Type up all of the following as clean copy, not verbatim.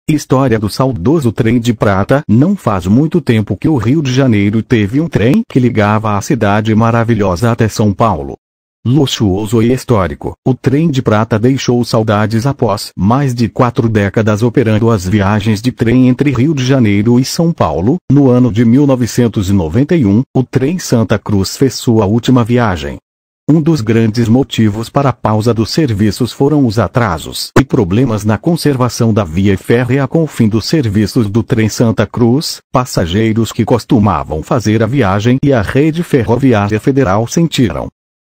História do saudoso trem de prata. Não faz muito tempo que o Rio de Janeiro teve um trem que ligava a cidade maravilhosa até São Paulo. Luxuoso e histórico, o trem de prata deixou saudades após mais de 4 décadas operando as viagens de trem entre Rio de Janeiro e São Paulo. No ano de 1991, o trem Santa Cruz fez sua última viagem. Um dos grandes motivos para a pausa dos serviços foram os atrasos e problemas na conservação da via férrea com o fim dos serviços do trem Santa Cruz. Passageiros que costumavam fazer a viagem e a rede ferroviária federal sentiram.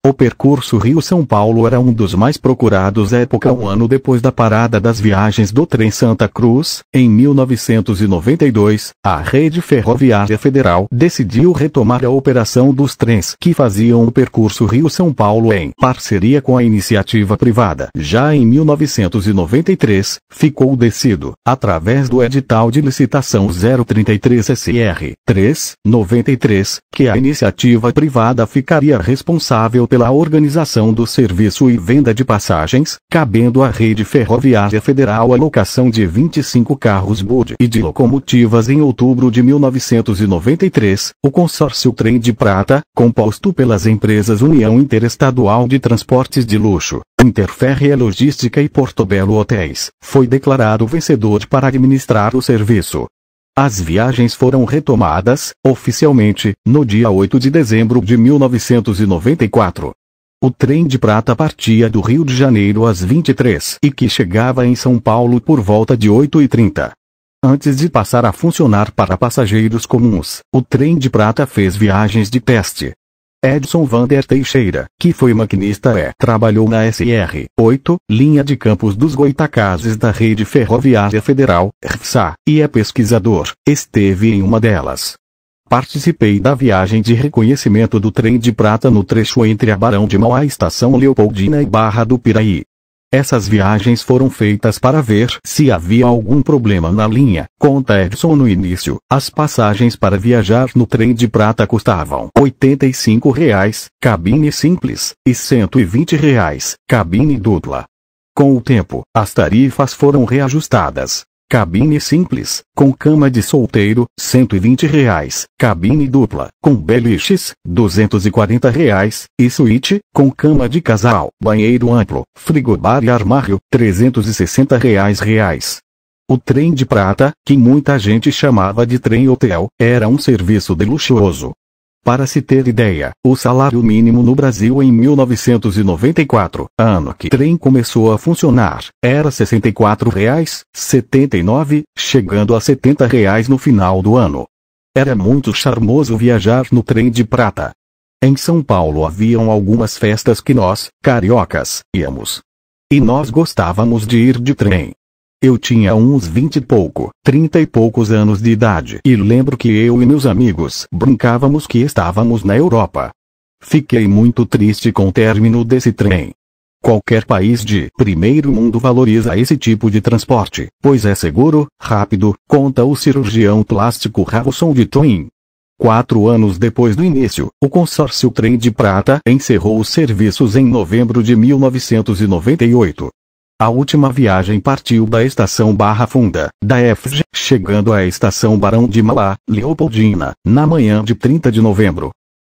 O percurso Rio-São Paulo era um dos mais procurados um ano depois da parada das viagens do trem Santa Cruz. Em 1992, a rede ferroviária federal decidiu retomar a operação dos trens que faziam o percurso Rio-São Paulo em parceria com a iniciativa privada. Já em 1993, ficou decidido, através do edital de licitação 033 SR 393, que a iniciativa privada ficaria responsável pela organização do serviço e venda de passagens, cabendo à rede ferroviária federal a locação de 25 carros Bud e de locomotivas. Em outubro de 1993, o consórcio Trem de Prata, composto pelas empresas União Interestadual de Transportes de Luxo, Interférrea Logística e Portobello Hotéis, foi declarado vencedor para administrar o serviço. As viagens foram retomadas, oficialmente, no dia 8 de dezembro de 1994. O trem de prata partia do Rio de Janeiro às 23h e que chegava em São Paulo por volta de 8h30. Antes de passar a funcionar para passageiros comuns, o trem de prata fez viagens de teste. Edson Vander Teixeira, que foi maquinista trabalhou na SR 8, linha de Campos dos Goitacazes da Rede Ferroviária Federal, RFSA, e é pesquisador, esteve em uma delas. Participei da viagem de reconhecimento do trem de prata no trecho entre a Barão de Mauá e Estação Leopoldina e Barra do Piraí. Essas viagens foram feitas para ver se havia algum problema na linha, conta Edson. No início, as passagens para viajar no trem de prata custavam R$ 85, cabine simples, e R$ 120, cabine dupla. Com o tempo, as tarifas foram reajustadas. Cabine simples, com cama de solteiro, R$ 120, cabine dupla, com beliches, R$ 240, e suíte, com cama de casal, banheiro amplo, frigobar e armário, R$ 360. O trem de prata, que muita gente chamava de trem-hotel, era um serviço de luxuoso. Para se ter ideia, o salário mínimo no Brasil em 1994, ano que o trem começou a funcionar, era R$ 64,79, chegando a R$ 70 no final do ano. Era muito charmoso viajar no trem de prata. Em São Paulo haviam algumas festas que nós, cariocas, íamos. E nós gostávamos de ir de trem. Eu tinha uns 20 e pouco, 30 e poucos anos de idade e lembro que eu e meus amigos brincávamos que estávamos na Europa. Fiquei muito triste com o término desse trem. Qualquer país de primeiro mundo valoriza esse tipo de transporte, pois é seguro, rápido, conta o cirurgião plástico Ravulson de Twin. 4 anos depois do início, o consórcio Trem de Prata encerrou os serviços em novembro de 1998. A última viagem partiu da estação Barra Funda, da FG, chegando à estação Barão de Mauá, Leopoldina, na manhã de 30 de novembro.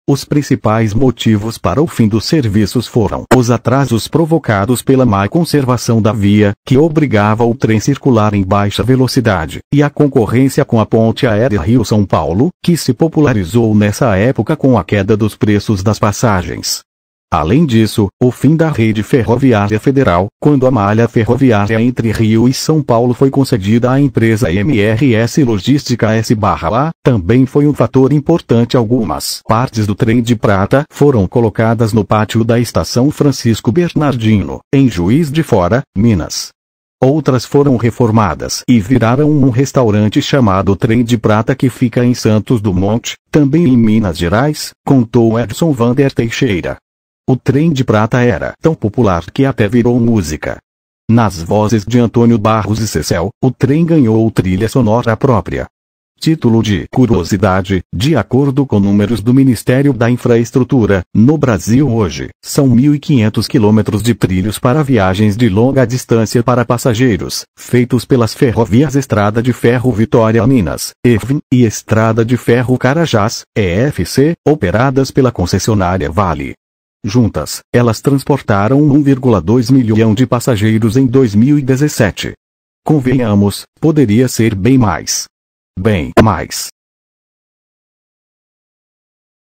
Os principais motivos para o fim dos serviços foram os atrasos provocados pela má conservação da via, que obrigava o trem a circular em baixa velocidade, e a concorrência com a ponte aérea Rio-São Paulo, que se popularizou nessa época com a queda dos preços das passagens. Além disso, o fim da rede ferroviária federal, quando a malha ferroviária entre Rio e São Paulo foi concedida à empresa MRS Logística S/A, também foi um fator importante. Algumas partes do trem de prata foram colocadas no pátio da estação Francisco Bernardino, em Juiz de Fora, Minas. Outras foram reformadas e viraram um restaurante chamado Trem de Prata que fica em Santos Dumont, também em Minas Gerais, contou Edson Vander Teixeira. O trem de prata era tão popular que até virou música. Nas vozes de Antônio Barros e Cecel, o trem ganhou trilha sonora própria. Título de curiosidade: de acordo com números do Ministério da Infraestrutura, no Brasil hoje, são 1.500 quilômetros de trilhos para viagens de longa distância para passageiros, feitos pelas ferrovias Estrada de Ferro Vitória Minas, EFVIM, e Estrada de Ferro Carajás, EFC, operadas pela concessionária Vale. Juntas, elas transportaram 1,2 milhão de passageiros em 2017. Convenhamos, poderia ser bem mais. Bem mais.